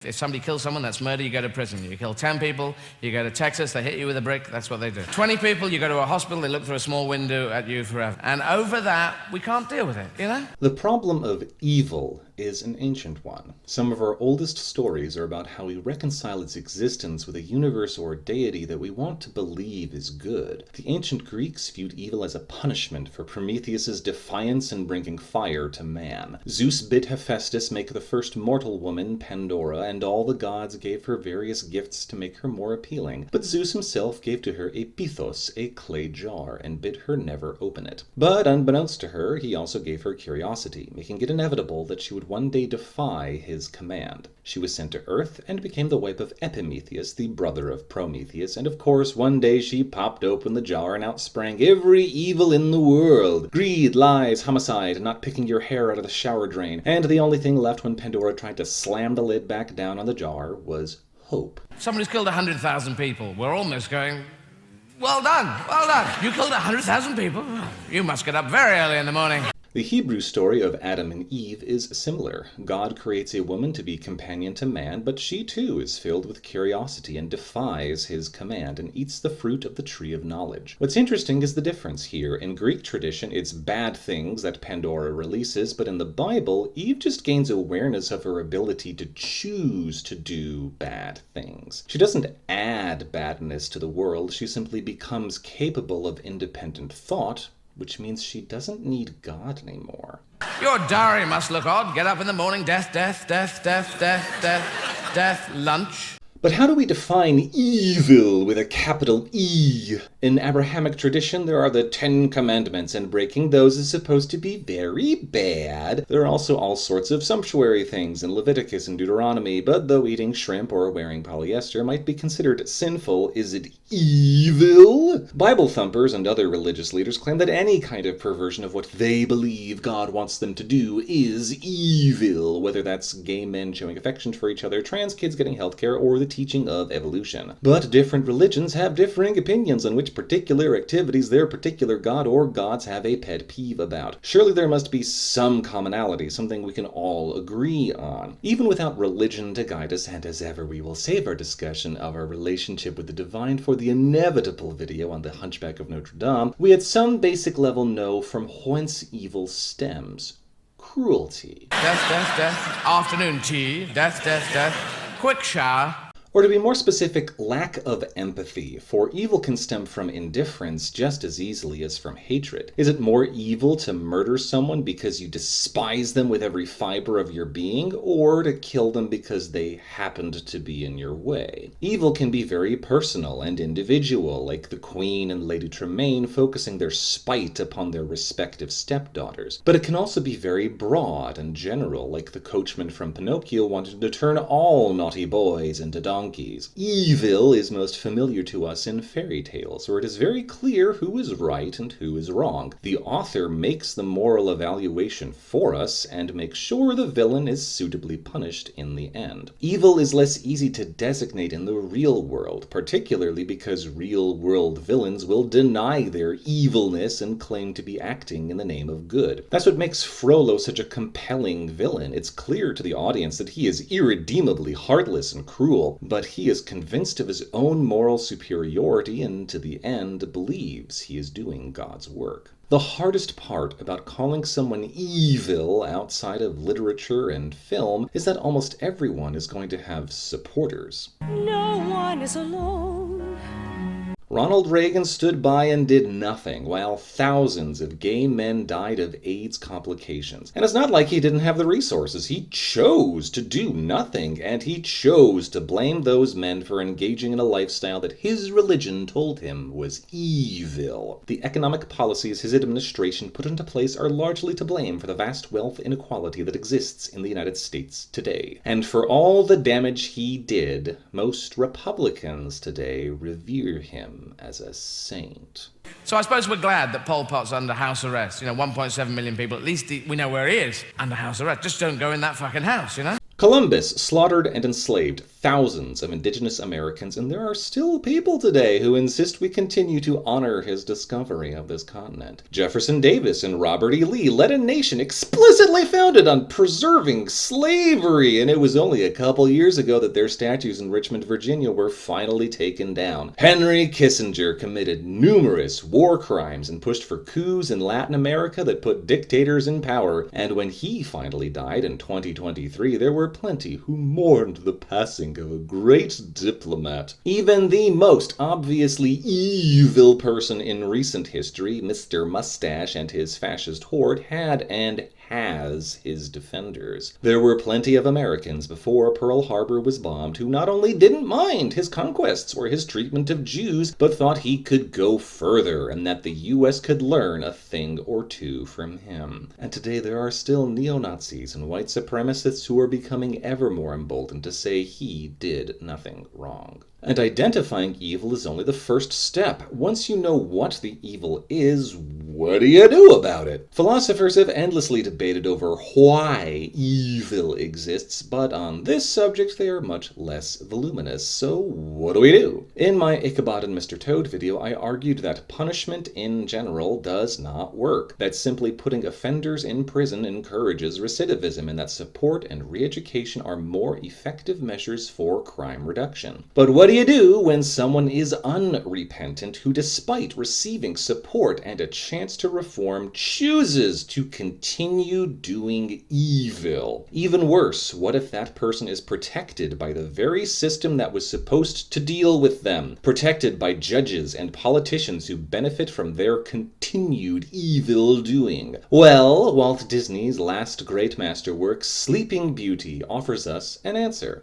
If somebody kills someone, that's murder, you go to prison. You kill 10 people, you go to Texas, they hit you with a brick, that's what they do. 20 people, you go to a hospital, they look through a small window at you forever. And over that, we can't deal with it, you know? The problem of evil is an ancient one. Some of our oldest stories are about how we reconcile its existence with a universe or deity that we want to believe is good. The ancient Greeks viewed evil as a punishment for Prometheus's defiance in bringing fire to man. Zeus bid Hephaestus make the first mortal woman, Pandora, and all the gods gave her various gifts to make her more appealing. But Zeus himself gave to her a pithos, a clay jar, and bid her never open it. But unbeknownst to her, he also gave her curiosity, making it inevitable that she would one day defy his command. She was sent to Earth and became the wife of Epimetheus, the brother of Prometheus, and of course one day she popped open the jar and out sprang every evil in the world. Greed, lies, homicide, not picking your hair out of the shower drain, and the only thing left when Pandora tried to slam the lid back down on the jar was hope. Someone who's killed 100,000 people, we're almost going, well done, well done. You killed 100,000 people? You must get up very early in the morning. The Hebrew story of Adam and Eve is similar. God creates a woman to be companion to man, but she too is filled with curiosity and defies his command and eats the fruit of the tree of knowledge. What's interesting is the difference here. In Greek tradition, it's bad things that Pandora releases, but in the Bible, Eve just gains awareness of her ability to choose to do bad things. She doesn't add badness to the world, she simply becomes capable of independent thought, which means she doesn't need God anymore. Your diary must look odd. Get up in the morning, death, death, death, death, death, death, death, lunch. But how do we define evil with a capital E? In Abrahamic tradition, there are the 10 Commandments, and breaking those is supposed to be very bad. There are also all sorts of sumptuary things in Leviticus and Deuteronomy, but though eating shrimp or wearing polyester might be considered sinful, is it evil? Bible thumpers and other religious leaders claim that any kind of perversion of what they believe God wants them to do is evil, whether that's gay men showing affection for each other, trans kids getting healthcare, or the teaching of evolution. But different religions have differing opinions on which particular activities their particular god or gods have a pet peeve about. Surely there must be some commonality, something we can all agree on. Even without religion to guide us, and as ever we will save our discussion of our relationship with the divine for the inevitable video on the Hunchback of Notre Dame, we at some basic level know from whence evil stems. Cruelty. Death, death, death. Afternoon tea. Death, death, death. Quick shower. Or to be more specific, lack of empathy, for evil can stem from indifference just as easily as from hatred. Is it more evil to murder someone because you despise them with every fiber of your being, or to kill them because they happened to be in your way? Evil can be very personal and individual, like the Queen and Lady Tremaine focusing their spite upon their respective stepdaughters. But it can also be very broad and general, like the coachman from Pinocchio wanted to turn all naughty boys into donkeys. Evil is most familiar to us in fairy tales, where it is very clear who is right and who is wrong. The author makes the moral evaluation for us and makes sure the villain is suitably punished in the end. Evil is less easy to designate in the real world, particularly because real-world villains will deny their evilness and claim to be acting in the name of good. That's what makes Frollo such a compelling villain. It's clear to the audience that he is irredeemably heartless and cruel, but he is convinced of his own moral superiority and to the end believes he is doing God's work. The hardest part about calling someone evil outside of literature and film is that almost everyone is going to have supporters. No one is alone. Ronald Reagan stood by and did nothing while thousands of gay men died of AIDS complications. And it's not like he didn't have the resources. He chose to do nothing, and he chose to blame those men for engaging in a lifestyle that his religion told him was evil. The economic policies his administration put into place are largely to blame for the vast wealth inequality that exists in the United States today. And for all the damage he did, most Republicans today revere him as a saint. So I suppose we're glad that Pol Pot's under house arrest. 1.7 million people, at least we know where he is, under house arrest. Just don't go in that fucking house, Columbus slaughtered and enslaved thousands of indigenous Americans, and there are still people today who insist we continue to honor his discovery of this continent. Jefferson Davis and Robert E. Lee led a nation explicitly founded on preserving slavery, and it was only a couple years ago that their statues in Richmond, Virginia were finally taken down. Henry Kissinger committed numerous war crimes and pushed for coups in Latin America that put dictators in power, and when he finally died in 2023, there were plenty who mourned the passing of a great diplomat. Even the most obviously evil person in recent history, Mr. Mustache and his fascist horde, had and has his defenders. There were plenty of Americans before Pearl Harbor was bombed who not only didn't mind his conquests or his treatment of Jews, but thought he could go further and that the US could learn a thing or two from him. And today there are still neo-Nazis and white supremacists who are becoming ever more emboldened to say he did nothing wrong. And identifying evil is only the first step. Once you know what the evil is, what do you do about it? Philosophers have endlessly debated over why evil exists, but on this subject they are much less voluminous. So what do we do? In my Ichabod and Mr. Toad video, I argued that punishment in general does not work, that simply putting offenders in prison encourages recidivism, and that support and re-education are more effective measures for crime reduction. But what do you do when someone is unrepentant who, despite receiving support and a chance to reform, chooses to continue doing evil? Even worse, what if that person is protected by the very system that was supposed to deal with them? Protected by judges and politicians who benefit from their continued evil doing? Well, Walt Disney's last great masterwork, Sleeping Beauty, offers us an answer.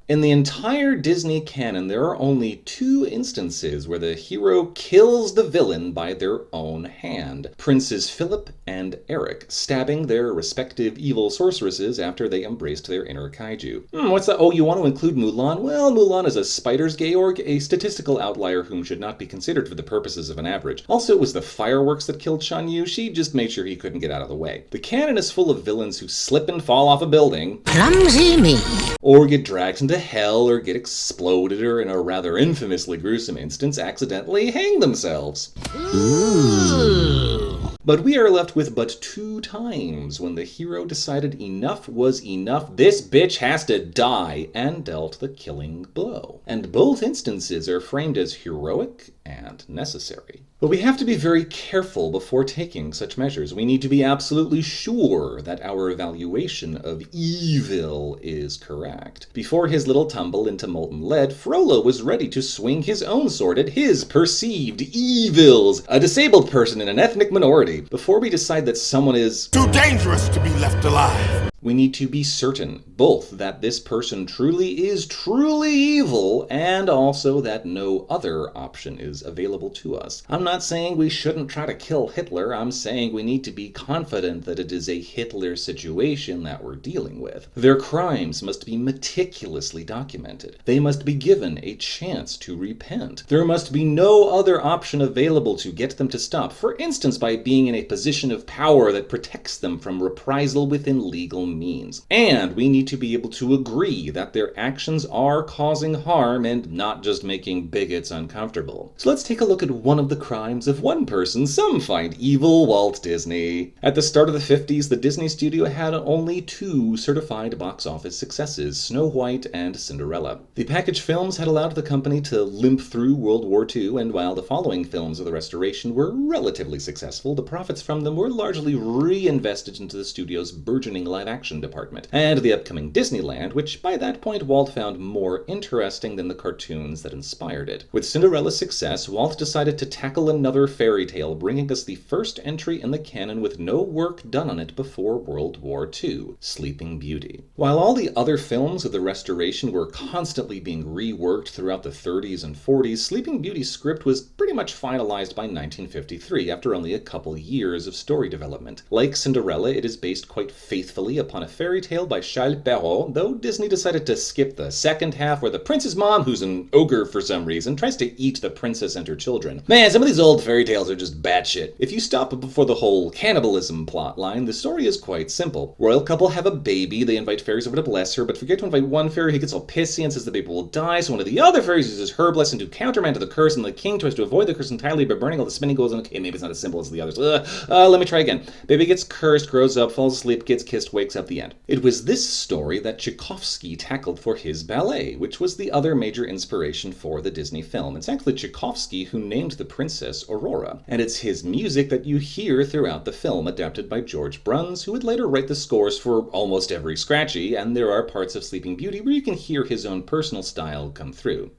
In the entire Disney canon, there are only two instances where the hero kills the villain by their own hand. Princes Philip and Eric, stabbing their respective evil sorceresses after they embraced their inner kaiju. What's that? Oh, you want to include Mulan? Well, Mulan is a spider's Georg, a statistical outlier whom should not be considered for the purposes of an average. Also, it was the fireworks that killed Shan Yu. She just made sure he couldn't get out of the way. The canon is full of villains who slip and fall off a building. Clumsy me. Or get dragged into hell, or get exploded, or in a rather infamously gruesome instance, accidentally hang themselves. Ooh. But we are left with but two times when the hero decided enough was enough, this bitch has to die, and dealt the killing blow. And both instances are framed as heroic and necessary. But we have to be very careful before taking such measures. We need to be absolutely sure that our evaluation of evil is correct. Before his little tumble into molten lead, Frollo was ready to swing his own sword at his perceived evils, a disabled person in an ethnic minority. Before we decide that someone is too dangerous to be left alive, we need to be certain both that this person truly is truly evil, and also that no other option is available to us. I'm not saying we shouldn't try to kill Hitler. I'm saying we need to be confident that it is a Hitler situation that we're dealing with. Their crimes must be meticulously documented. They must be given a chance to repent. There must be no other option available to get them to stop, for instance by being in a position of power that protects them from reprisal within legal means. And we need to be able to agree that their actions are causing harm and not just making bigots uncomfortable. So let's take a look at one of the crimes of one person some find evil, Walt Disney. At the start of the 50s, the Disney studio had only two certified box office successes, Snow White and Cinderella. The package films had allowed the company to limp through World War II, and while the following films of the restoration were relatively successful, the profits from them were largely reinvested into the studio's burgeoning live-action department, and the upcoming Disneyland, which by that point Walt found more interesting than the cartoons that inspired it. With Cinderella's success, Walt decided to tackle another fairy tale, bringing us the first entry in the canon with no work done on it before World War II, Sleeping Beauty. While all the other films of the restoration were constantly being reworked throughout the 30s and 40s, Sleeping Beauty's script was pretty much finalized by 1953 after only a couple years of story development. Like Cinderella, it is based quite faithfully upon upon a Fairy Tale by Charles Perrault, though Disney decided to skip the second half where the prince's mom, who's an ogre for some reason, tries to eat the princess and her children. Man, some of these old fairy tales are just batshit. If you stop before the whole cannibalism plotline, the story is quite simple. Royal couple have a baby, they invite fairies over to bless her, but forget to invite one fairy who gets all pissy and says the baby will die, so one of the other fairies uses her blessing to countermand the curse, and the king tries to avoid the curse entirely by burning all the spinning goals. Okay, maybe it's not as simple as the others. Let me try again. Baby gets cursed, grows up, falls asleep, gets kissed, wakes up, the end. It was this story that Tchaikovsky tackled for his ballet, which was the other major inspiration for the Disney film. It's actually Tchaikovsky who named the princess Aurora, and it's his music that you hear throughout the film, adapted by George Bruns, who would later write the scores for almost every Scratchy, and there are parts of Sleeping Beauty where you can hear his own personal style come through.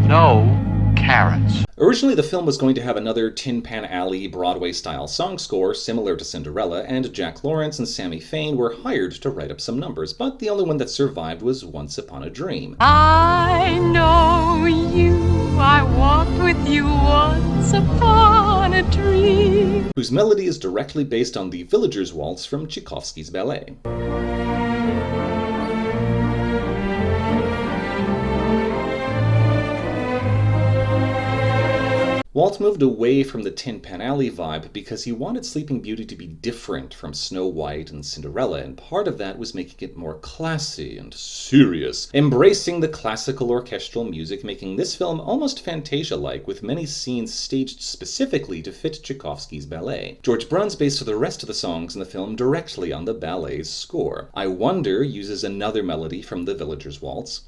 No carrots. Originally, the film was going to have another Tin Pan Alley Broadway-style song score similar to Cinderella, and Jack Lawrence and Sammy Fain were hired to write up some numbers, but the only one that survived was Once Upon a Dream. I know you, I walked with you once upon a dream. Whose melody is directly based on the Villagers' Waltz from Tchaikovsky's ballet. Walt moved away from the Tin Pan Alley vibe because he wanted Sleeping Beauty to be different from Snow White and Cinderella, and part of that was making it more classy and serious, embracing the classical orchestral music, making this film almost Fantasia-like, with many scenes staged specifically to fit Tchaikovsky's ballet. George Bruns based the rest of the songs in the film directly on the ballet's score. I Wonder uses another melody from the Villagers' Waltz.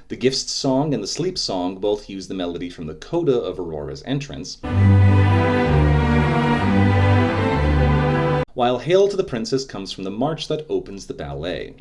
The Gifts song and the Sleep song both use the melody from the coda of Aurora's entrance, while Hail to the Princess comes from the march that opens the ballet.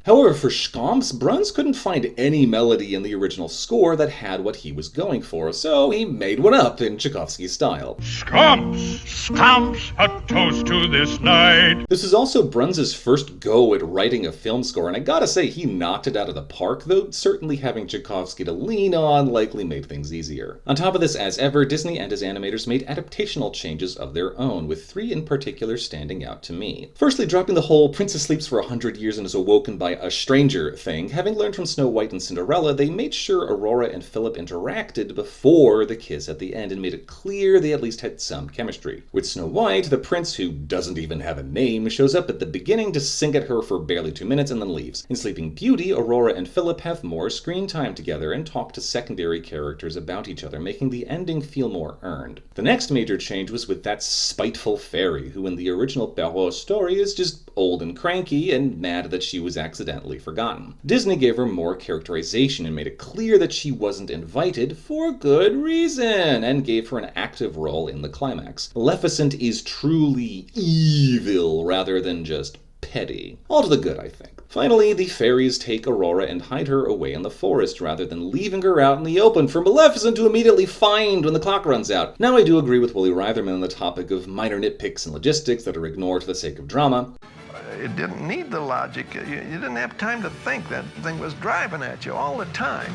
However, for Schkomps, Bruns couldn't find any melody in the original score that had what he was going for, so he made one up in Tchaikovsky's style. Schkomps, Schkomps, a toast to this night. This is also Bruns' first go at writing a film score, and I gotta say, he knocked it out of the park, though certainly having Tchaikovsky to lean on likely made things easier. On top of this, as ever, Disney and his animators made adaptational changes of their own, with 3 in particular standing out to me. Firstly, dropping the whole Princess sleeps for 100 years and is awoken by a stranger thing. Having learned from Snow White and Cinderella, they made sure Aurora and Philip interacted before the kiss at the end and made it clear they at least had some chemistry. With Snow White, the prince, who doesn't even have a name, shows up at the beginning to sing at her for barely 2 minutes and then leaves. In Sleeping Beauty, Aurora and Philip have more screen time together and talk to secondary characters about each other, making the ending feel more earned. The next major change was with that spiteful fairy, who in the original Perrault story is just old and cranky and mad that she was accidentally forgotten. Disney gave her more characterization and made it clear that she wasn't invited for good reason, and gave her an active role in the climax. Maleficent is truly evil rather than just petty. All to the good, I think. Finally, the fairies take Aurora and hide her away in the forest rather than leaving her out in the open for Maleficent to immediately find when the clock runs out. Now, I do agree with Wooly Reitherman on the topic of minor nitpicks and logistics that are ignored for the sake of drama. It didn't need the logic. You didn't have time to think. That thing was driving at you all the time.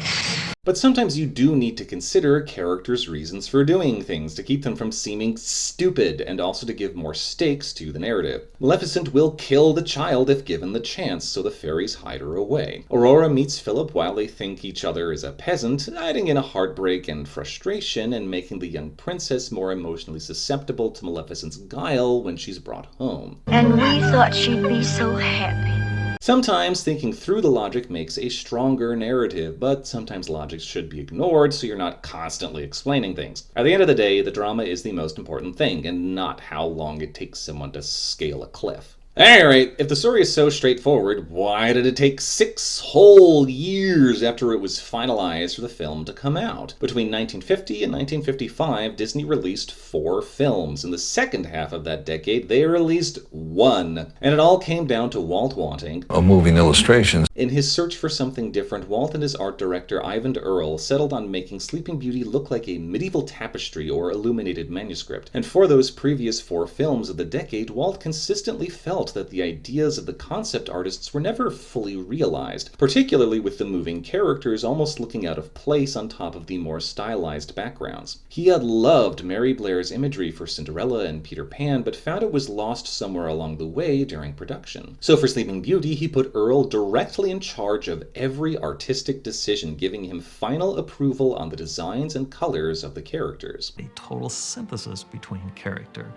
But sometimes you do need to consider a character's reasons for doing things to keep them from seeming stupid, and also to give more stakes to the narrative. Maleficent will kill the child if given the chance, so the fairies hide her away. Aurora meets Philip while they think each other is a peasant, adding in a heartbreak and frustration, and making the young princess more emotionally susceptible to Maleficent's guile when she's brought home. And we thought she'd be so happy. Sometimes thinking through the logic makes a stronger narrative, but sometimes logic should be ignored so you're not constantly explaining things. At the end of the day, the drama is the most important thing, and not how long it takes someone to scale a cliff. Alright, if the story is so straightforward, why did it take 6 whole years after it was finalized for the film to come out? Between 1950 and 1955, Disney released 4 films. In the second half of that decade, they released 1. And it all came down to Walt wanting a moving illustrations. In his search for something different, Walt and his art director Ivan Earle settled on making Sleeping Beauty look like a medieval tapestry or illuminated manuscript. And for those previous 4 films of the decade, Walt consistently felt felt that the ideas of the concept artists were never fully realized, particularly with the moving characters almost looking out of place on top of the more stylized backgrounds. He had loved Mary Blair's imagery for Cinderella and Peter Pan, but found it was lost somewhere along the way during production. So for Sleeping Beauty, he put Earl directly in charge of every artistic decision, giving him final approval on the designs and colors of the characters. A total synthesis between character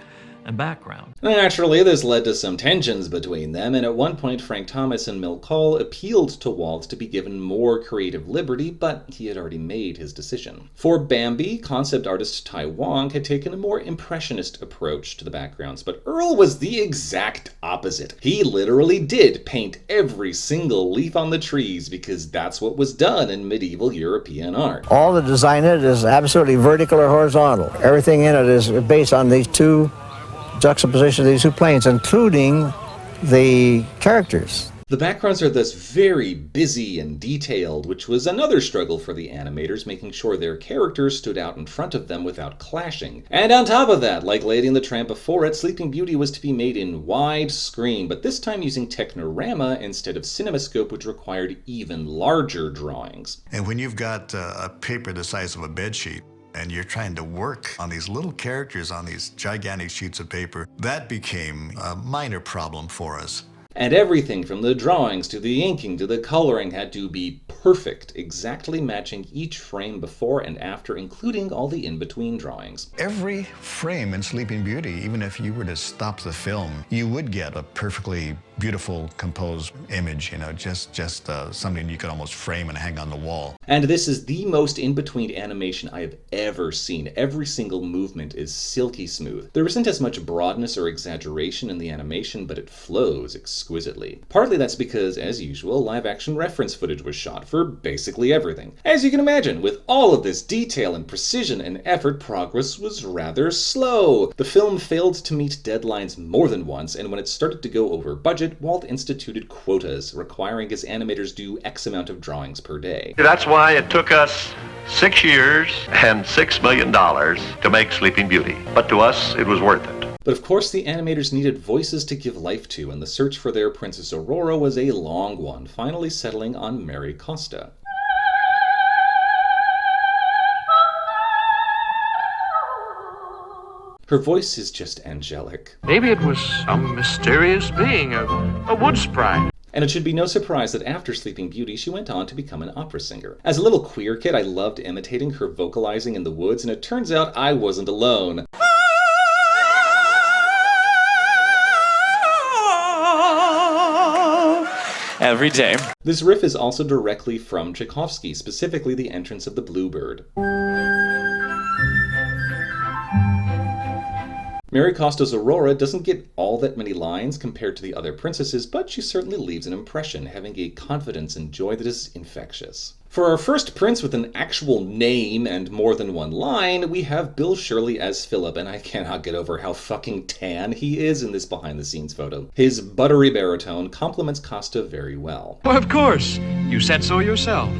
and background. Naturally, this led to some tensions between them, and at one point Frank Thomas and Milt Kahl appealed to Walt to be given more creative liberty, but he had already made his decision. For Bambi, concept artist Tai Wong had taken a more impressionist approach to the backgrounds, but Earl was the exact opposite. He literally did paint every single leaf on the trees because that's what was done in medieval European art. All the design in it is absolutely vertical or horizontal. Everything in it is based on these two juxtaposition of these two planes, including the characters. The backgrounds are thus very busy and detailed, which was another struggle for the animators, making sure their characters stood out in front of them without clashing. And on top of that, like Lady and the Tramp before it, Sleeping Beauty was to be made in widescreen, but this time using Technorama instead of CinemaScope, which required even larger drawings. And when you've got a paper the size of a bedsheet, and you're trying to work on these little characters on these gigantic sheets of paper, that became a minor problem for us. And everything from the drawings to the inking to the coloring had to be perfect, exactly matching each frame before and after, including all the in-between drawings. Every frame in Sleeping Beauty, even if you were to stop the film, you would get a perfectly beautiful, composed image, just something you could almost frame and hang on the wall. And this is the most in-between animation I have ever seen. Every single movement is silky smooth. There isn't as much broadness or exaggeration in the animation, but it flows exquisitely. Partly that's because, as usual, live-action reference footage was shot for basically everything. As you can imagine, with all of this detail and precision and effort, progress was rather slow. The film failed to meet deadlines more than once, and when it started to go over budget, Walt instituted quotas, requiring his animators do X amount of drawings per day. That's why it took us 6 years and $6 million to make Sleeping Beauty. But to us, it was worth it. But of course, the animators needed voices to give life to, and the search for their Princess Aurora was a long one, finally settling on Mary Costa. Her voice is just angelic. Maybe it was some mysterious being, a wood sprite. And it should be no surprise that after Sleeping Beauty, she went on to become an opera singer. As a little queer kid, I loved imitating her vocalizing in the woods, and it turns out I wasn't alone. Every day. This riff is also directly from Tchaikovsky, specifically the entrance of the bluebird. Mary Costa's Aurora doesn't get all that many lines compared to the other princesses, but she certainly leaves an impression, having a confidence and joy that is infectious. For our first prince with an actual name and more than one line, we have Bill Shirley as Philip, and I cannot get over how fucking tan he is in this behind-the-scenes photo. His buttery baritone complements Costa very well. Well, of course. You said so yourself.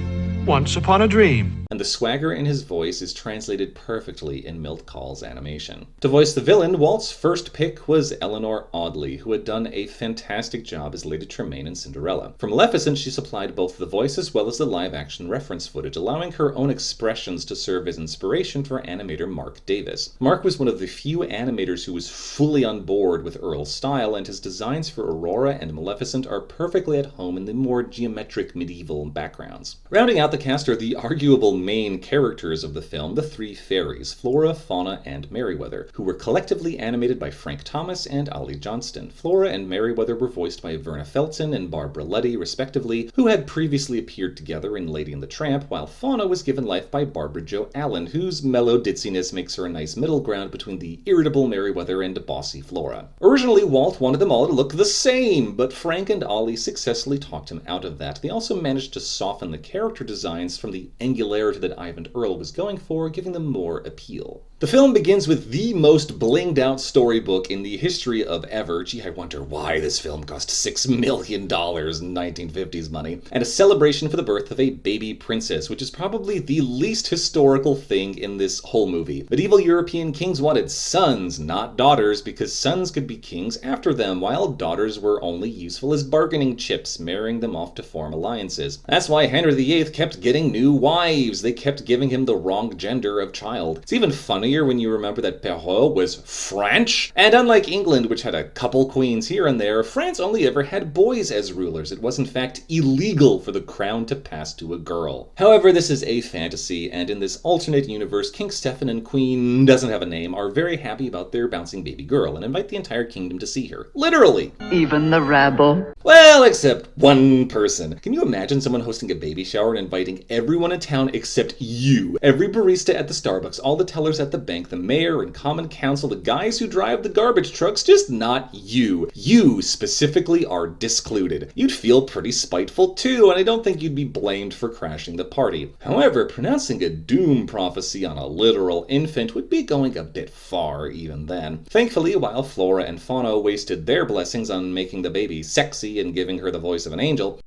Once upon a dream. And the swagger in his voice is translated perfectly in Milt Kahl's animation. To voice the villain, Walt's first pick was Eleanor Audley, who had done a fantastic job as Lady Tremaine in Cinderella. For Maleficent, she supplied both the voice as well as the live-action reference footage, allowing her own expressions to serve as inspiration for animator Mark Davis. Mark was one of the few animators who was fully on board with Earl's style, and his designs for Aurora and Maleficent are perfectly at home in the more geometric medieval backgrounds. Rounding out the cast are the arguable main characters of the film, the three fairies, Flora, Fauna, and Merryweather, who were collectively animated by Frank Thomas and Ollie Johnston. Flora and Merryweather were voiced by Verna Felton and Barbara Letty, respectively, who had previously appeared together in Lady and the Tramp, while Fauna was given life by Barbara Jo Allen, whose mellow ditziness makes her a nice middle ground between the irritable Merryweather and bossy Flora. Originally, Walt wanted them all to look the same, but Frank and Ollie successfully talked him out of that. They also managed to soften the character designs from the angularity that Ivan Earl was going for, giving them more appeal. The film begins with the most blinged out storybook in the history of ever. Gee, I wonder why this film cost $6 million in 1950s money. And a celebration for the birth of a baby princess, which is probably the least historical thing in this whole movie. Medieval European kings wanted sons, not daughters, because sons could be kings after them, while daughters were only useful as bargaining chips, marrying them off to form alliances. That's why Henry VIII kept getting new wives. They kept giving him the wrong gender of child. It's even funnier when you remember that Perrault was French. And unlike England, which had a couple queens here and there, France only ever had boys as rulers. It was in fact illegal for the crown to pass to a girl. However, this is a fantasy, and in this alternate universe, King Stefan and Queen doesn't have a name are very happy about their bouncing baby girl and invite the entire kingdom to see her. Literally. Even the rabble. Well, except one person. Can you imagine someone hosting a baby shower and inviting everyone in town except you? Every barista at the Starbucks, all the tellers at the bank, the mayor and common council, the guys who drive the garbage trucks, just not you. You specifically are discluded. You'd feel pretty spiteful too, and I don't think you'd be blamed for crashing the party. However, pronouncing a doom prophecy on a literal infant would be going a bit far even then. Thankfully, while Flora and Fauna wasted their blessings on making the baby sexy and giving her the voice of an angel,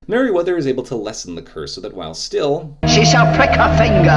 Merryweather is able to lessen the curse so that while still, She shall prick her finger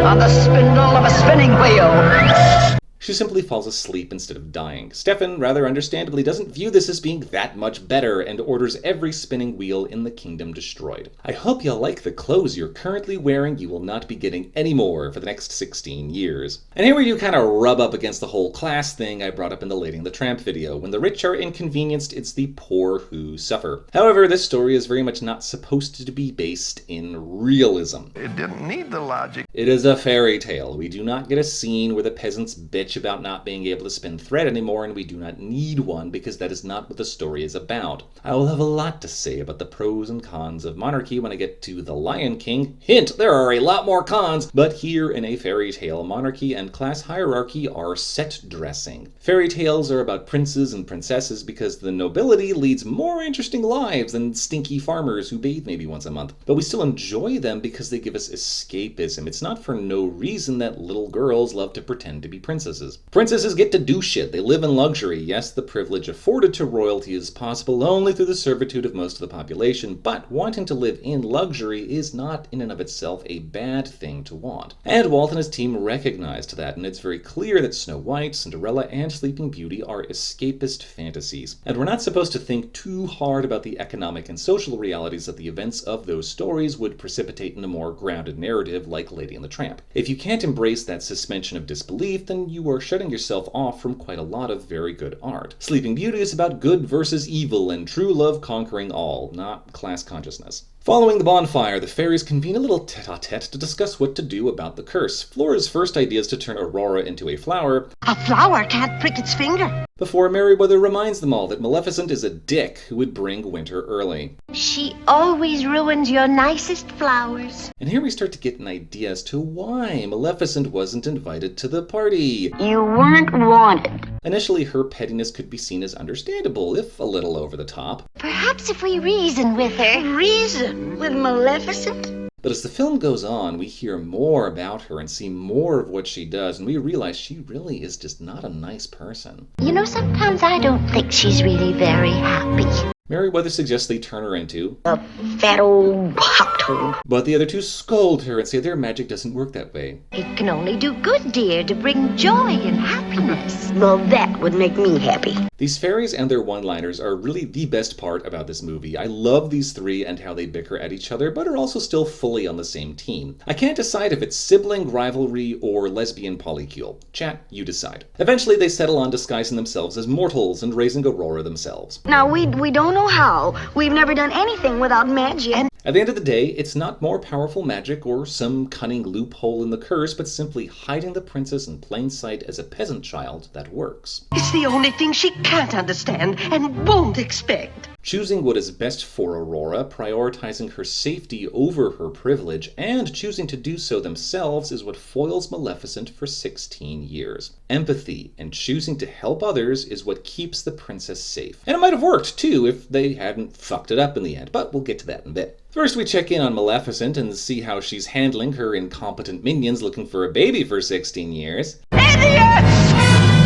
on the spindle of a spinning wheel. she simply falls asleep instead of dying. Stefan, rather understandably, doesn't view this as being that much better and orders every spinning wheel in the kingdom destroyed. I hope you'll like the clothes you're currently wearing. You will not be getting any more for the next 16 years. And here you kind of rub up against the whole class thing I brought up in the Lady and the Tramp video. When the rich are inconvenienced, it's the poor who suffer. However, this story is very much not supposed to be based in realism. It didn't need the logic. It is a fairy tale. We do not get a scene where the peasants bitch about not being able to spin thread anymore, and we do not need one because that is not what the story is about. I will have a lot to say about the pros and cons of monarchy when I get to The Lion King. Hint, there are a lot more cons, but here in a fairy tale, monarchy and class hierarchy are set dressing. Fairy tales are about princes and princesses because the nobility leads more interesting lives than stinky farmers who bathe maybe once a month. But we still enjoy them because they give us escapism. It's not for no reason that little girls love to pretend to be princesses. Princesses get to do shit. They live in luxury. Yes, the privilege afforded to royalty is possible only through the servitude of most of the population, but wanting to live in luxury is not in and of itself a bad thing to want. And Walt and his team recognized that, and it's very clear that Snow White, Cinderella, and Sleeping Beauty are escapist fantasies. And we're not supposed to think too hard about the economic and social realities that the events of those stories would precipitate in a more grounded narrative like Lady and the Tramp. If you can't embrace that suspension of disbelief, then you are shutting yourself off from quite a lot of very good art. Sleeping Beauty is about good versus evil and true love conquering all, not class consciousness. Following the bonfire, the fairies convene a little tete-a-tete to discuss what to do about the curse. Flora's first idea is to turn Aurora into a flower. A flower can't prick its finger. Before Merryweather reminds them all that Maleficent is a dick who would bring winter early. She always ruins your nicest flowers. And here we start to get an idea as to why Maleficent wasn't invited to the party. You weren't wanted. Initially, her pettiness could be seen as understandable, if a little over the top. Perhaps if we reason with her. Reason with Maleficent? But as the film goes on, we hear more about her and see more of what she does, and we realize she really is just not a nice person. You know, sometimes I don't think she's really very happy. Merryweather suggests they turn her into a fat old hot toad. But the other two scold her and say their magic doesn't work that way. It can only do good, dear, to bring joy and happiness. Well, that would make me happy. These fairies and their one-liners are really the best part about this movie. I love these three and how they bicker at each other, but are also still fully on the same team. I can't decide if it's sibling rivalry or lesbian polycule. Chat, you decide. Eventually, they settle on disguising themselves as mortals and raising Aurora themselves. Now, we don't know how. We've never done anything without magic. At the end of the day, it's not more powerful magic or some cunning loophole in the curse, but simply hiding the princess in plain sight as a peasant child that works. It's the only thing she can't understand and won't expect. Choosing what is best for Aurora, prioritizing her safety over her privilege, and choosing to do so themselves is what foils Maleficent for 16 years. Empathy and choosing to help others is what keeps the princess safe. And it might have worked, too, if they hadn't fucked it up in the end, but we'll get to that in a bit. First, we check in on Maleficent and see how she's handling her incompetent minions looking for a baby for 16 years. Idiots!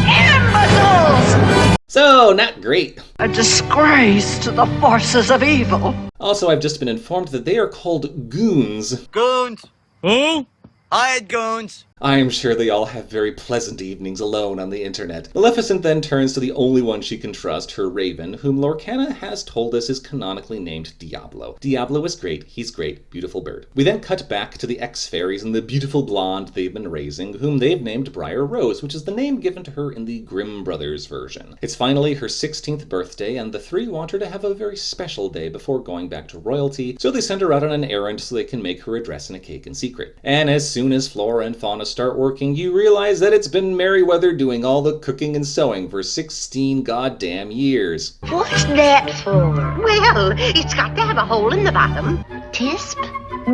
Imbeciles! So, not great. A disgrace to the forces of evil. Also, I've just been informed that they are called goons. Goons! Who? Hired goons! I am sure they all have very pleasant evenings alone on the internet. Maleficent then turns to the only one she can trust, her raven, whom Lorcana has told us is canonically named Diablo. Diablo is great, he's great, beautiful bird. We then cut back to the ex-fairies and the beautiful blonde they've been raising, whom they've named Briar Rose, which is the name given to her in the Grimm Brothers version. It's finally her 16th birthday, and the three want her to have a very special day before going back to royalty, so they send her out on an errand so they can make her a dress and a cake in secret. And as soon as Flora and Fauna start working, you realize that it's been Merryweather doing all the cooking and sewing for 16 goddamn years. What's that for? Well, it's got to have a hole in the bottom. Tisp?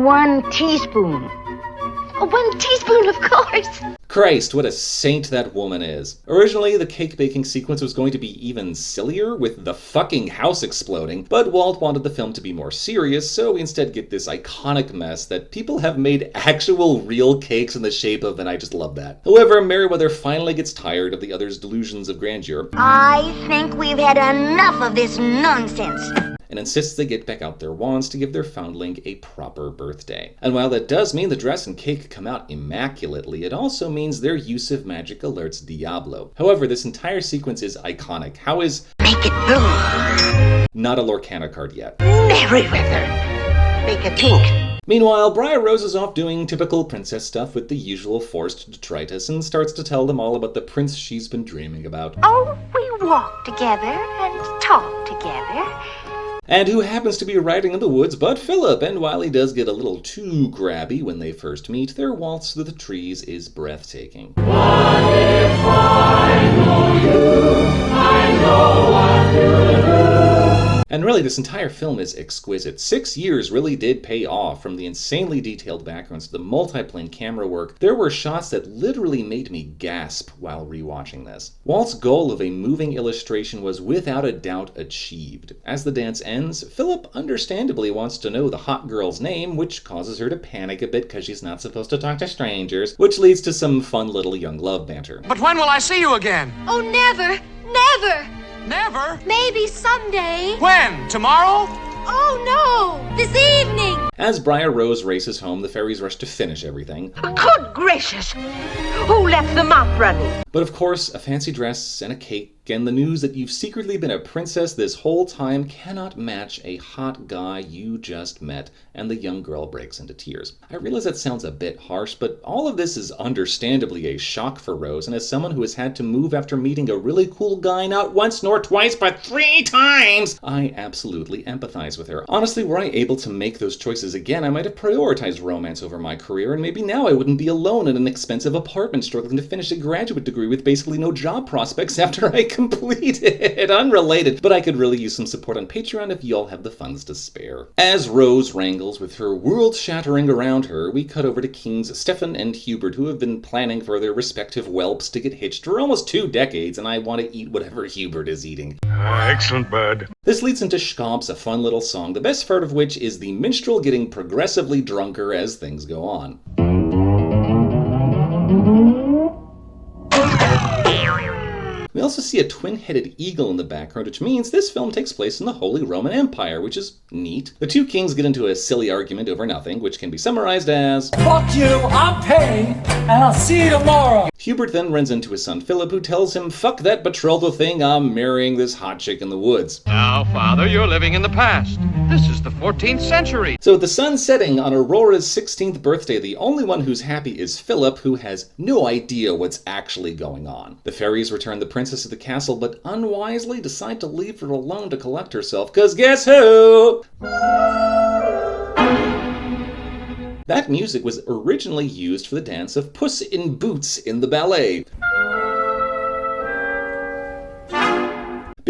1 teaspoon. 1 teaspoon, of course. Christ, what a saint that woman is. Originally, the cake baking sequence was going to be even sillier, with the fucking house exploding, but Walt wanted the film to be more serious, so we instead get this iconic mess that people have made actual real cakes in the shape of, and I just love that. However, Merryweather finally gets tired of the others' delusions of grandeur. I think we've had enough of this nonsense. And insists they get back out their wands to give their foundling a proper birthday. And while that does mean the dress and cake come out immaculately, it also means their use of magic alerts Diablo. However, this entire sequence is iconic. How is Make it blue. Not a Lorcana card yet. Merryweather. Make it pink. Meanwhile, Briar Rose is off doing typical princess stuff with the usual forced detritus and starts to tell them all about the prince she's been dreaming about. Oh, we walk together and talk together. And who happens to be riding in the woods but Philip, and while he does get a little too grabby when they first meet, their waltz through the trees is breathtaking. What if I know you? I know what to do. And really, this entire film is exquisite. 6 years really did pay off. From the insanely detailed backgrounds to the multi-plane camera work, there were shots that literally made me gasp while rewatching this. Walt's goal of a moving illustration was without a doubt achieved. As the dance ends, Philip understandably wants to know the hot girl's name, which causes her to panic a bit because she's not supposed to talk to strangers, which leads to some fun little young love banter. But when will I see you again? Oh, never, never. Never? Maybe someday. When? Tomorrow? Oh, no, this evening. As Briar Rose races home, the fairies rush to finish everything. Good gracious! Who left the mop running? But of course, a fancy dress and a cake and the news that you've secretly been a princess this whole time cannot match a hot guy you just met, and the young girl breaks into tears. I realize that sounds a bit harsh, but all of this is understandably a shock for Rose, and as someone who has had to move after meeting a really cool guy not once nor twice but 3 times, I absolutely empathize with her. Honestly, were I able to make those choices again, I might have prioritized romance over my career, and maybe now I wouldn't be alone in an expensive apartment struggling to finish a graduate degree with basically no job prospects after I completed. Unrelated, but I could really use some support on Patreon if y'all have the funds to spare. As Rose wrangles with her world shattering around her, we cut over to Kings Stefan and Hubert, who have been planning for their respective whelps to get hitched for almost 2 decades, and I want to eat whatever Hubert is eating. Excellent, bud. This leads into Schkomps, a fun little song, the best part of which is the minstrel getting progressively drunker as things go on. We also see a twin-headed eagle in the background, which means this film takes place in the Holy Roman Empire, which is neat. The 2 kings get into a silly argument over nothing, which can be summarized as, "Fuck you, I'm paying, and I'll see you tomorrow." Hubert then runs into his son Philip, who tells him, "Fuck that betrothal thing, I'm marrying this hot chick in the woods." Now, Father, you're living in the past. This is the 14th century. So with the sun setting on Aurora's 16th birthday, the only one who's happy is Philip, who has no idea what's actually going on. The fairies return the princess to the castle, but unwisely decide to leave her alone to collect herself, cause guess who? That music was originally used for the dance of Puss in Boots in the ballet.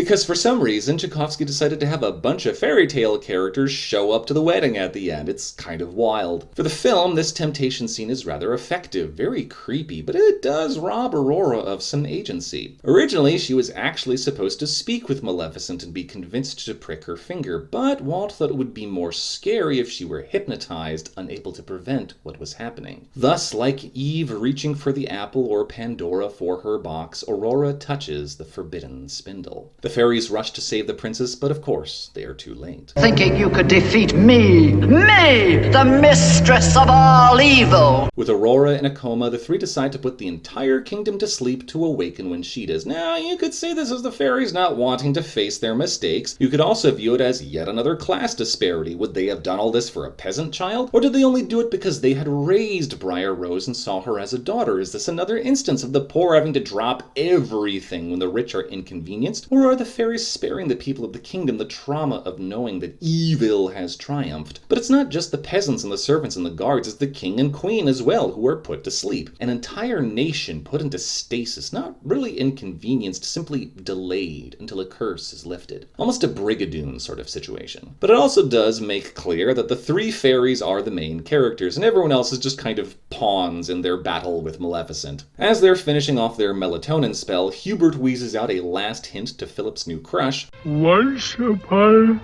Because for some reason, Tchaikovsky decided to have a bunch of fairy tale characters show up to the wedding at the end. It's kind of wild. For the film, this temptation scene is rather effective, very creepy, but it does rob Aurora of some agency. Originally, she was actually supposed to speak with Maleficent and be convinced to prick her finger, but Walt thought it would be more scary if she were hypnotized, unable to prevent what was happening. Thus, like Eve reaching for the apple or Pandora for her box, Aurora touches the forbidden spindle. The fairies rush to save the princess, but of course, they are too late. Thinking you could defeat me, the mistress of all evil. With Aurora in a coma, the three decide to put the entire kingdom to sleep to awaken when she does. Now, you could say this is the fairies not wanting to face their mistakes. You could also view it as yet another class disparity. Would they have done all this for a peasant child? Or did they only do it because they had raised Briar Rose and saw her as a daughter? Is this another instance of the poor having to drop everything when the rich are inconvenienced? Or are the fairies sparing the people of the kingdom the trauma of knowing that evil has triumphed? But it's not just the peasants and the servants and the guards, it's the king and queen as well who are put to sleep. An entire nation put into stasis, not really inconvenienced, simply delayed until a curse is lifted. Almost a Brigadoon sort of situation. But it also does make clear that the three fairies are the main characters and everyone else is just kind of pawns in their battle with Maleficent. As they're finishing off their melatonin spell, Hubert wheezes out a last hint to Philip's new crush. Once upon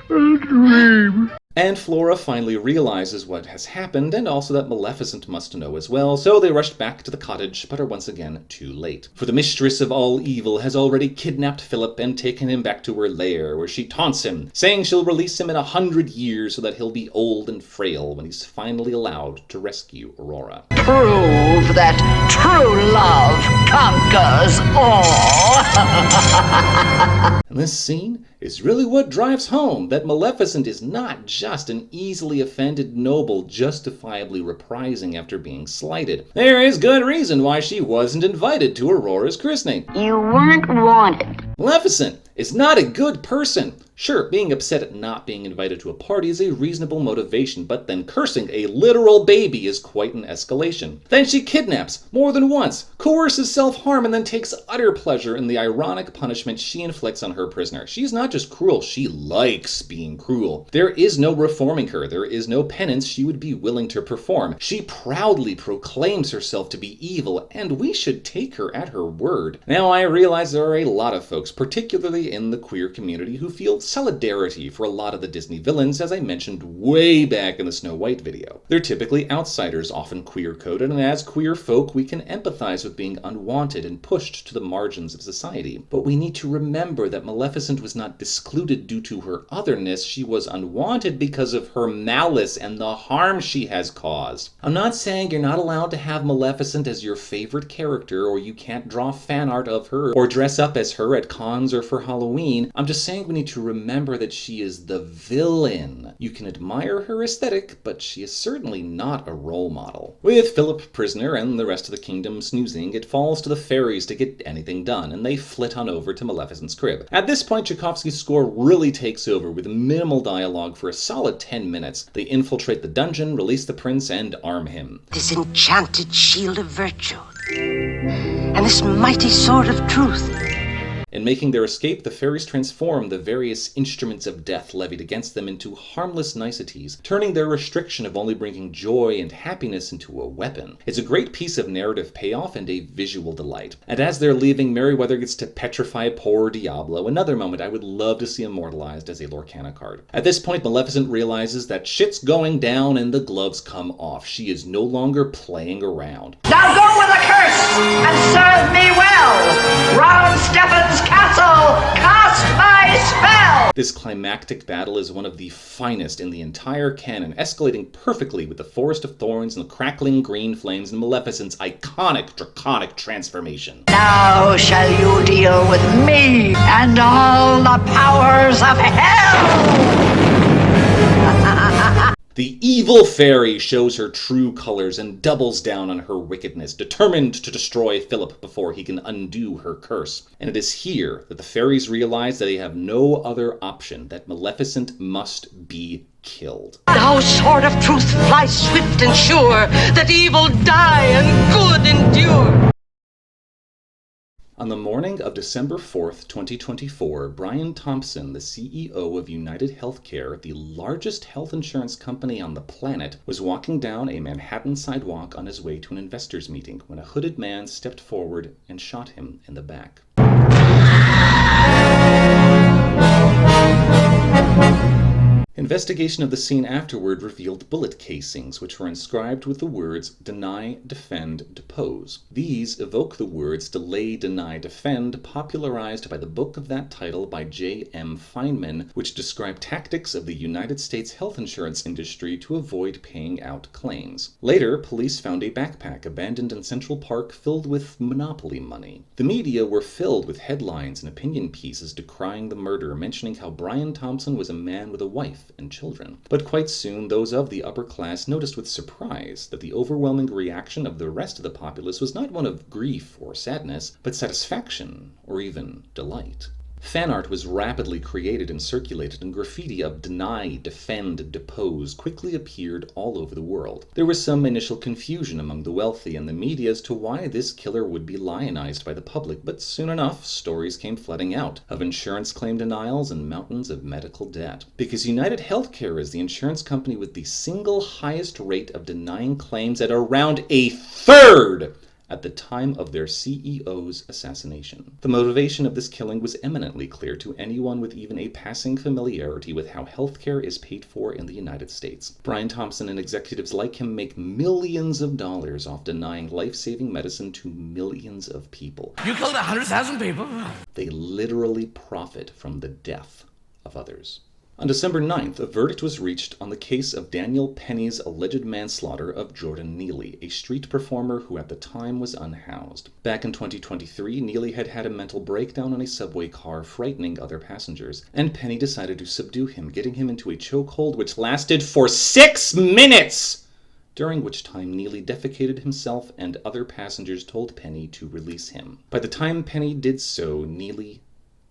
a dream. And Flora finally realizes what has happened, and also that Maleficent must know as well, so they rush back to the cottage, but are once again too late. For the mistress of all evil has already kidnapped Philip and taken him back to her lair, where she taunts him, saying she'll release him in 100 years so that he'll be old and frail when he's finally allowed to rescue Aurora. Prove that true love conquers all. And this scene is really what drives home that Maleficent is not just an easily offended noble justifiably reprising after being slighted. There is good reason why she wasn't invited to Aurora's christening. You weren't wanted. Maleficent is not a good person. Sure, being upset at not being invited to a party is a reasonable motivation, but then cursing a literal baby is quite an escalation. Then she kidnaps, more than once, coerces self-harm, and then takes utter pleasure in the ironic punishment she inflicts on her prisoner. She's not just cruel, she likes being cruel. There is no reforming her, there is no penance she would be willing to perform. She proudly proclaims herself to be evil, and we should take her at her word. Now, I realize there are a lot of folks, particularly in the queer community, who feel solidarity for a lot of the Disney villains, as I mentioned way back in the Snow White video. They're typically outsiders, often queer-coded, and as queer folk, we can empathize with being unwanted and pushed to the margins of society. But we need to remember that Maleficent was not excluded due to her otherness, she was unwanted because of her malice and the harm she has caused. I'm not saying you're not allowed to have Maleficent as your favorite character, or you can't draw fan art of her, or dress up as her at cons or for Halloween. I'm just saying we need to remember that she is the villain. You can admire her aesthetic, but she is certainly not a role model. With Philip prisoner and the rest of the kingdom snoozing, it falls to the fairies to get anything done, and they flit on over to Maleficent's crib. At this point, Tchaikovsky's score really takes over with minimal dialogue for a solid 10 minutes. They infiltrate the dungeon, release the prince, and arm him. This enchanted shield of virtue, and this mighty sword of truth. In making their escape, the fairies transform the various instruments of death levied against them into harmless niceties, turning their restriction of only bringing joy and happiness into a weapon. It's a great piece of narrative payoff and a visual delight. And as they're leaving, Merryweather gets to petrify poor Diablo, another moment I would love to see immortalized as a Lorcana card. At this point, Maleficent realizes that shit's going down and the gloves come off. She is no longer playing around. Now go with a curse and serve me well. Round Stefan's castle, cast my spell! This climactic battle is one of the finest in the entire canon, escalating perfectly with the Forest of Thorns and the crackling green flames and Maleficent's iconic draconic transformation. Now shall you deal with me and all the powers of hell! The evil fairy shows her true colors and doubles down on her wickedness, determined to destroy Philip before he can undo her curse. And it is here that the fairies realize that they have no other option, that Maleficent must be killed. Thou sword of truth, fly swift and sure, that evil die and good endure. On the morning of December 4th, 2024, Brian Thompson, the CEO of United Healthcare, the largest health insurance company on the planet, was walking down a Manhattan sidewalk on his way to an investors meeting when a hooded man stepped forward and shot him in the back. Investigation of the scene afterward revealed bullet casings which were inscribed with the words deny, defend, depose. These evoke the words delay, deny, defend, popularized by the book of that title by J.M. Feynman, which describe tactics of the United States health insurance industry to avoid paying out claims. Later, police found a backpack abandoned in Central Park filled with Monopoly money. The media were filled with headlines and opinion pieces decrying the murder, mentioning how Brian Thompson was a man with a wife and children. But quite soon, those of the upper class noticed with surprise that the overwhelming reaction of the rest of the populace was not one of grief or sadness, but satisfaction or even delight. Fan art was rapidly created and circulated, and graffiti of deny, defend, depose quickly appeared all over the world. There was some initial confusion among the wealthy and the media as to why this killer would be lionized by the public, but soon enough, stories came flooding out of insurance claim denials and mountains of medical debt. Because United Healthcare is the insurance company with the single highest rate of denying claims at around a third at the time of their CEO's assassination. The motivation of this killing was eminently clear to anyone with even a passing familiarity with how healthcare is paid for in the United States. Brian Thompson and executives like him make millions of dollars off denying life-saving medicine to millions of people. You killed 100,000 people? They literally profit from the death of others. On December 9th, a verdict was reached on the case of Daniel Penny's alleged manslaughter of Jordan Neely, a street performer who at the time was unhoused. Back in 2023, Neely had had a mental breakdown in a subway car, frightening other passengers, and Penny decided to subdue him, getting him into a chokehold which lasted for 6 minutes! During which time Neely defecated himself and other passengers told Penny to release him. By the time Penny did so, Neely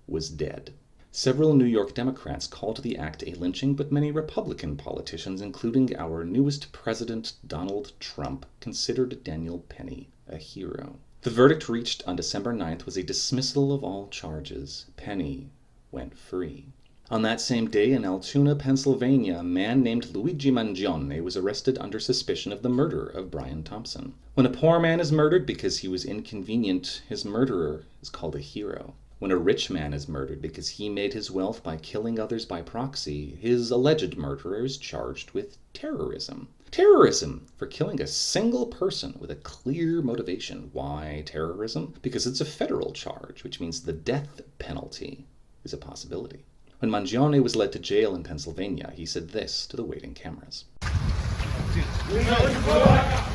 was dead. Several New York Democrats called the act a lynching, but many Republican politicians, including our newest president, Donald Trump, considered Daniel Penny a hero. The verdict reached on December 9th was a dismissal of all charges. Penny went free. On that same day in Altoona, Pennsylvania, a man named Luigi Mangione was arrested under suspicion of the murder of Brian Thompson. When a poor man is murdered because he was inconvenient, his murderer is called a hero. When a rich man is murdered because he made his wealth by killing others by proxy, his alleged murderer is charged with terrorism. Terrorism for killing a single person with a clear motivation. Why terrorism? Because it's a federal charge, which means the death penalty is a possibility. When Mangione was led to jail in Pennsylvania, he said this to the waiting cameras.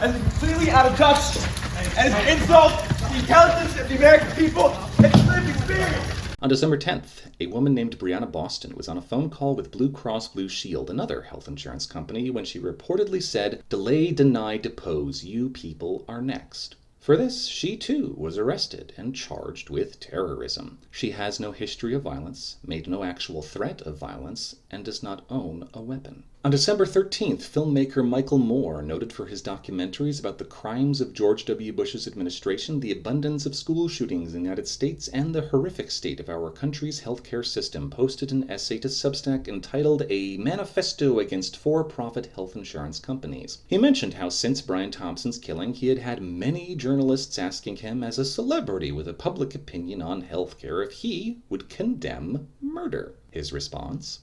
And it's completely out of touch, and it's an insult to the intelligence of the American people. It's a lived experience. On December 10th, a woman named Brianna Boston was on a phone call with Blue Cross Blue Shield, another health insurance company, when she reportedly said, "Delay, deny, depose, you people are next." For this, she too was arrested and charged with terrorism. She has no history of violence, made no actual threat of violence, and does not own a weapon. On December 13th, filmmaker Michael Moore, noted for his documentaries about the crimes of George W. Bush's administration, the abundance of school shootings in the United States, and the horrific state of our country's healthcare system, posted an essay to Substack entitled A Manifesto Against For-Profit Health Insurance Companies. He mentioned how since Brian Thompson's killing, he had had many journalists asking him as a celebrity with a public opinion on healthcare if he would condemn murder. His response?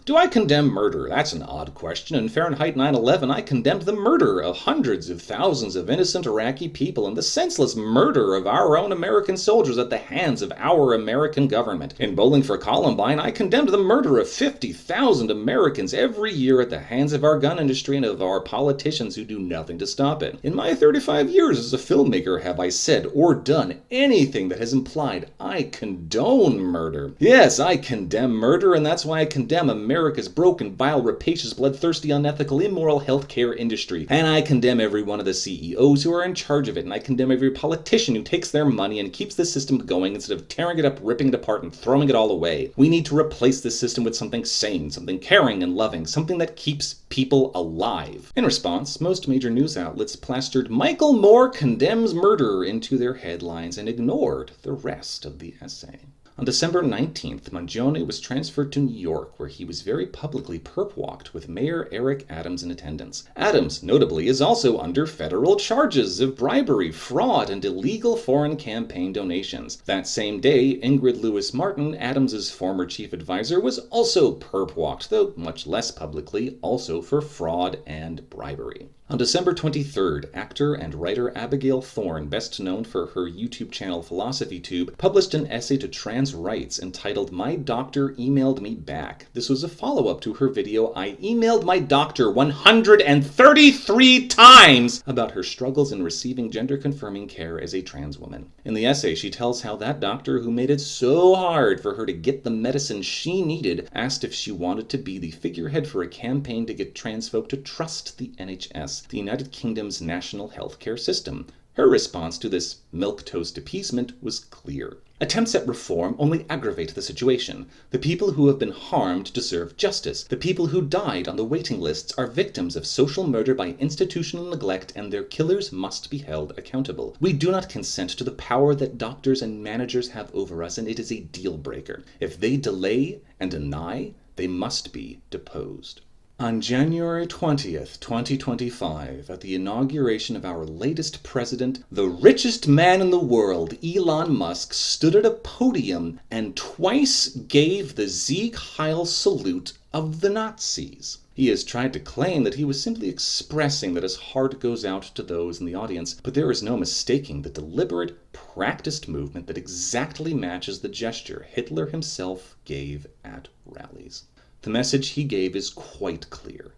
Do I condemn murder? That's an odd question. In Fahrenheit 9/11, I condemned the murder of hundreds of thousands of innocent Iraqi people and the senseless murder of our own American soldiers at the hands of our American government. In Bowling for Columbine, I condemned the murder of 50,000 Americans every year at the hands of our gun industry and of our politicians who do nothing to stop it. In my 35 years as a filmmaker, have I said or done anything that has implied I condone murder? Yes, I condemn murder, and that's why I condemn condemn America's broken, vile, rapacious, bloodthirsty, unethical, immoral healthcare industry. And I condemn every one of the CEOs who are in charge of it, and I condemn every politician who takes their money and keeps the system going instead of tearing it up, ripping it apart, and throwing it all away. We need to replace this system with something sane, something caring and loving, something that keeps people alive. In response, most major news outlets plastered "Michael Moore condemns murder" into their headlines and ignored the rest of the essay. On December 19th, Mangione was transferred to New York, where he was very publicly perp-walked with Mayor Eric Adams in attendance. Adams, notably, is also under federal charges of bribery, fraud, and illegal foreign campaign donations. That same day, Ingrid Lewis Martin, Adams's former chief advisor, was also perp-walked, though much less publicly, also for fraud and bribery. On December 23rd, actor and writer Abigail Thorne, best known for her YouTube channel PhilosophyTube, published an essay to trans rights entitled "My Doctor Emailed Me Back." This was a follow-up to her video "I Emailed My Doctor 133 Times" about her struggles in receiving gender-confirming care as a trans woman. In the essay, she tells how that doctor who made it so hard for her to get the medicine she needed asked if she wanted to be the figurehead for a campaign to get trans folk to trust the NHS, the United Kingdom's national healthcare system. Her response to this milquetoast appeasement was clear. Attempts at reform only aggravate the situation. The people who have been harmed deserve justice. The people who died on the waiting lists are victims of social murder by institutional neglect, and their killers must be held accountable. We do not consent to the power that doctors and managers have over us, and it is a deal breaker. If they delay and deny, they must be deposed. On January 20th, 2025, at the inauguration of our latest president, the richest man in the world, Elon Musk, stood at a podium and twice gave the Sieg Heil salute of the Nazis. He has tried to claim that he was simply expressing that his heart goes out to those in the audience, but there is no mistaking the deliberate, practiced movement that exactly matches the gesture Hitler himself gave at rallies. The message he gave is quite clear.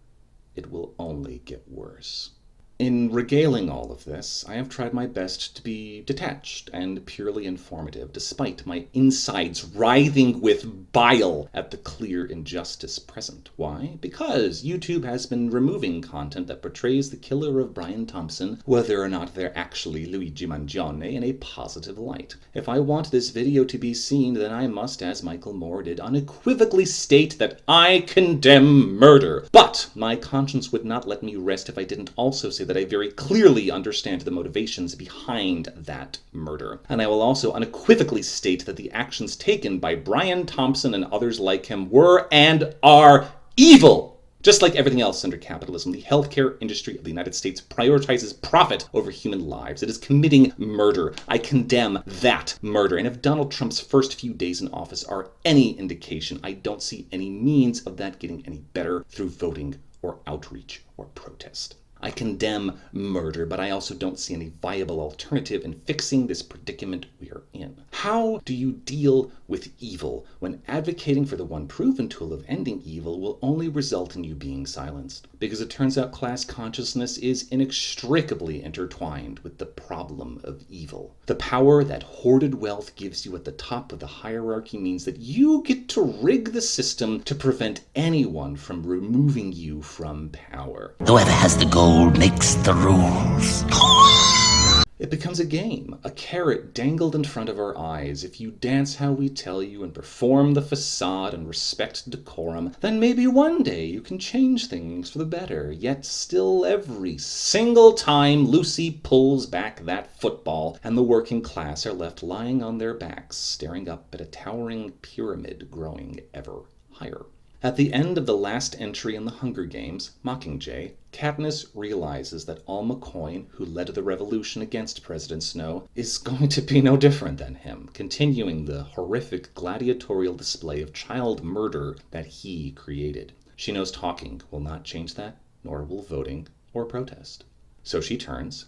It will only get worse. In regaling all of this, I have tried my best to be detached and purely informative, despite my insides writhing with bile at the clear injustice present. Why? Because YouTube has been removing content that portrays the killer of Brian Thompson, whether or not they're actually Luigi Mangione, in a positive light. If I want this video to be seen, then I must, as Michael Moore did, unequivocally state that I condemn murder. But my conscience would not let me rest if I didn't also say that I very clearly understand the motivations behind that murder. And I will also unequivocally state that the actions taken by Brian Thompson and others like him were and are evil. Just like everything else under capitalism, the healthcare industry of the United States prioritizes profit over human lives. It is committing murder. I condemn that murder. And if Donald Trump's first few days in office are any indication, I don't see any means of that getting any better through voting or outreach or protest. I condemn murder, but I also don't see any viable alternative in fixing this predicament we are in. How do you deal with evil when advocating for the one proven tool of ending evil will only result in you being silenced? Because it turns out class consciousness is inextricably intertwined with the problem of evil. The power that hoarded wealth gives you at the top of the hierarchy means that you get to rig the system to prevent anyone from removing you from power. Whoever has the gold makes the rules. It becomes a game, a carrot dangled in front of our eyes. If you dance how we tell you and perform the facade and respect decorum, then maybe one day you can change things for the better. Yet still every single time Lucy pulls back that football and the working class are left lying on their backs, staring up at a towering pyramid growing ever higher. At the end of the last entry in the Hunger Games, Mockingjay, Katniss realizes that Alma Coin, who led the revolution against President Snow, is going to be no different than him, continuing the horrific gladiatorial display of child murder that he created. She knows talking will not change that, nor will voting or protest. So she turns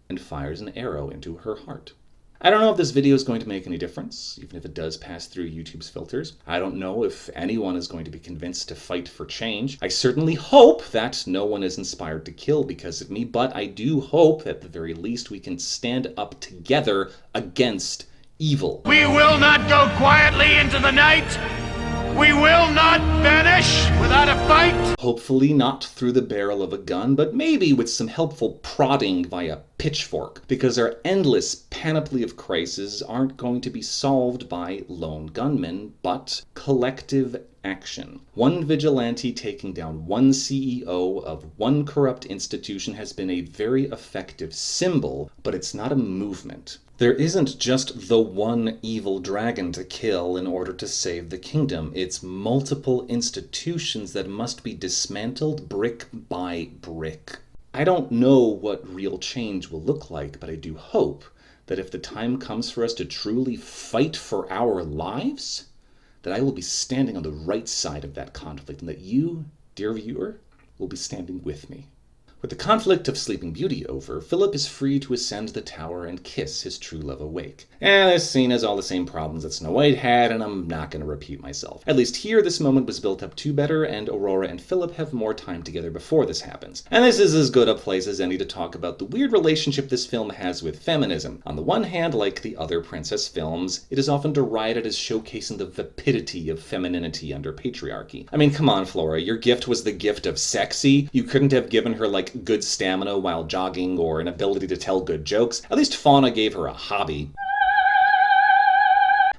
and fires an arrow into her heart. I don't know if this video is going to make any difference, even if it does pass through YouTube's filters. I don't know if anyone is going to be convinced to fight for change. I certainly hope that no one is inspired to kill because of me, but I do hope at the very least we can stand up together against evil. We will not go quietly into the night. We will not vanish without a fight. Hopefully not through the barrel of a gun, but maybe with some helpful prodding via pitchfork, because our endless panoply of crises aren't going to be solved by lone gunmen, but collective action. One vigilante taking down one CEO of one corrupt institution has been a very effective symbol, but it's not a movement. There isn't just the one evil dragon to kill in order to save the kingdom. It's multiple institutions that must be dismantled brick by brick. I don't know what real change will look like, but I do hope that if the time comes for us to truly fight for our lives, that I will be standing on the right side of that conflict, and that you, dear viewer, will be standing with me. With the conflict of Sleeping Beauty over, Philip is free to ascend the tower and kiss his true love awake. This scene has all the same problems that Snow White had, and I'm not going to repeat myself. At least here, this moment was built up to better, and Aurora and Philip have more time together before this happens. And this is as good a place as any to talk about the weird relationship this film has with feminism. On the one hand, like the other princess films, it is often derided as showcasing the vapidity of femininity under patriarchy. I mean, come on, Flora, your gift was the gift of sexy. You couldn't have given her, like, good stamina while jogging or an ability to tell good jokes. At least Fauna gave her a hobby.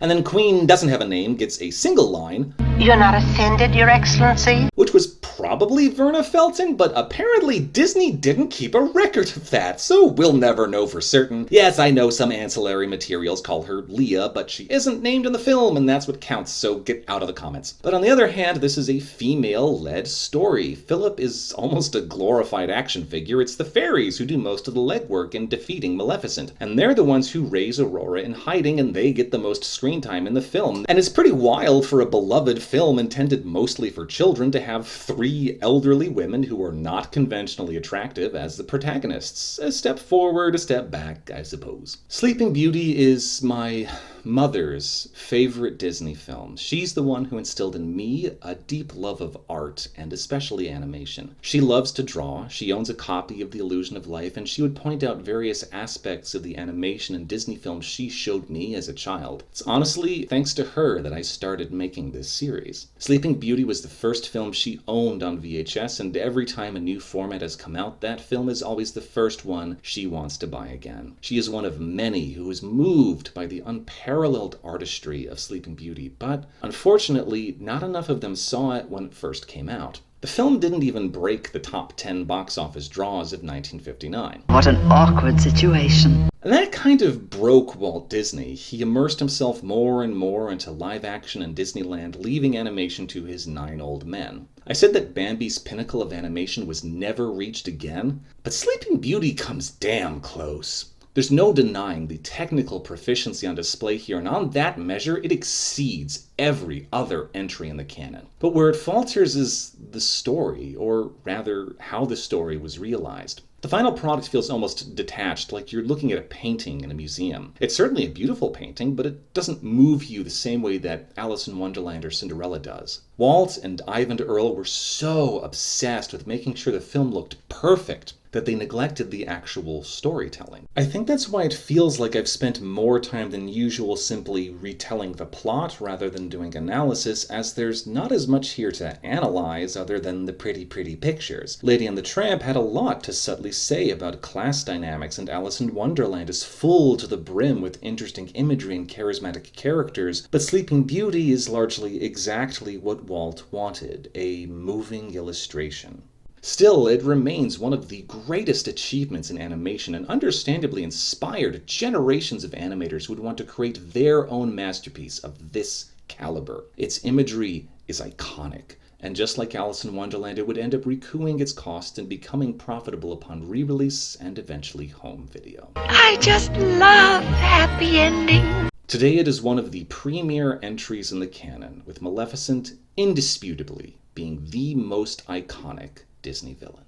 And then Queen doesn't have a name, gets a single line. You're not offended, Your Excellency? Which was probably Verna Felton, but apparently Disney didn't keep a record of that, so we'll never know for certain. Yes, I know some ancillary materials call her Leah, but she isn't named in the film, and that's what counts, so get out of the comments. But on the other hand, this is a female-led story. Philip is almost a glorified action figure. It's the fairies who do most of the legwork in defeating Maleficent, and they're the ones who raise Aurora in hiding, and they get the most screen time in the film. And it's pretty wild for a beloved film intended mostly for children to have 3 elderly women who are not conventionally attractive as the protagonists. A step forward, a step back, I suppose. Sleeping Beauty is my mother's favorite Disney film. She's the one who instilled in me a deep love of art, and especially animation. She loves to draw, she owns a copy of The Illusion of Life, and she would point out various aspects of the animation and Disney films she showed me as a child. It's honestly thanks to her that I started making this series. Sleeping Beauty was the first film she owned on VHS, and every time a new format has come out, that film is always the first one she wants to buy again. She is one of many who is moved by the unparalleled artistry of Sleeping Beauty, but unfortunately, not enough of them saw it when it first came out. The film didn't even break the top 10 box office draws of 1959. What an awkward situation. And that kind of broke Walt Disney. He immersed himself more and more into live action and Disneyland, leaving animation to his 9 old men. I said that Bambi's pinnacle of animation was never reached again, but Sleeping Beauty comes damn close. There's no denying the technical proficiency on display here, and on that measure, it exceeds every other entry in the canon. But where it falters is the story, or rather, how the story was realized. The final product feels almost detached, like you're looking at a painting in a museum. It's certainly a beautiful painting, but it doesn't move you the same way that Alice in Wonderland or Cinderella does. Walt and Ivan Earl were so obsessed with making sure the film looked perfect that they neglected the actual storytelling. I think that's why it feels like I've spent more time than usual simply retelling the plot rather than doing analysis, as there's not as much here to analyze other than the pretty pictures. Lady and the Tramp had a lot to subtly say about class dynamics, and Alice in Wonderland is full to the brim with interesting imagery and charismatic characters, but Sleeping Beauty is largely exactly what Walt wanted, a moving illustration. Still, it remains one of the greatest achievements in animation, and understandably inspired generations of animators who would want to create their own masterpiece of this caliber. Its imagery is iconic, and just like Alice in Wonderland, it would end up recouping its cost and becoming profitable upon re-release and eventually home video. I just love happy endings. Today it is one of the premier entries in the canon, with Maleficent indisputably being the most iconic Disney villain.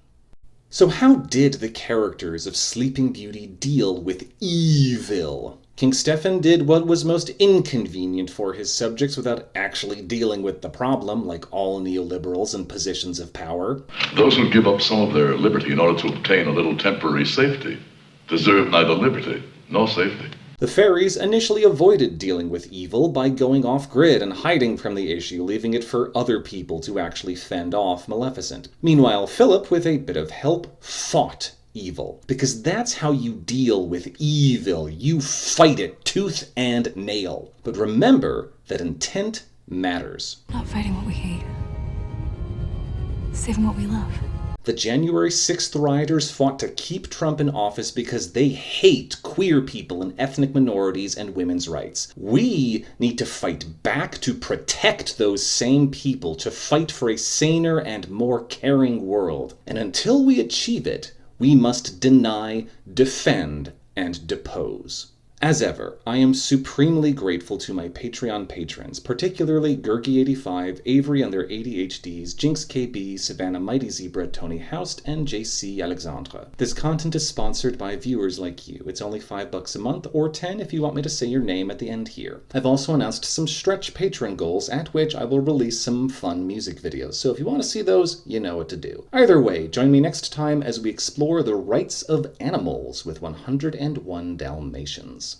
So how did the characters of Sleeping Beauty deal with evil? King Stefan did what was most inconvenient for his subjects without actually dealing with the problem, like all neoliberals in positions of power. Those who give up some of their liberty in order to obtain a little temporary safety deserve neither liberty nor safety. The fairies initially avoided dealing with evil by going off-grid and hiding from the issue, leaving it for other people to actually fend off Maleficent. Meanwhile, Philip, with a bit of help, fought evil. Because that's how you deal with evil. You fight it tooth and nail. But remember that intent matters. Not fighting what we hate. Saving what we love. The January 6th rioters fought to keep Trump in office because they hate queer people and ethnic minorities and women's rights. We need to fight back to protect those same people, to fight for a saner and more caring world. And until we achieve it, we must deny, defend, and depose. As ever, I am supremely grateful to my Patreon patrons, particularly Gurgi85, Avery and their ADHDs, Jinx KB, Savannah Mighty Zebra, Tony Houst, and JC Alexandre. This content is sponsored by viewers like you. It's only $5 a month, or 10 if you want me to say your name at the end here. I've also announced some stretch Patreon goals, at which I will release some fun music videos, so if you want to see those, you know what to do. Either way, join me next time as we explore the rights of animals with 101 Dalmatians.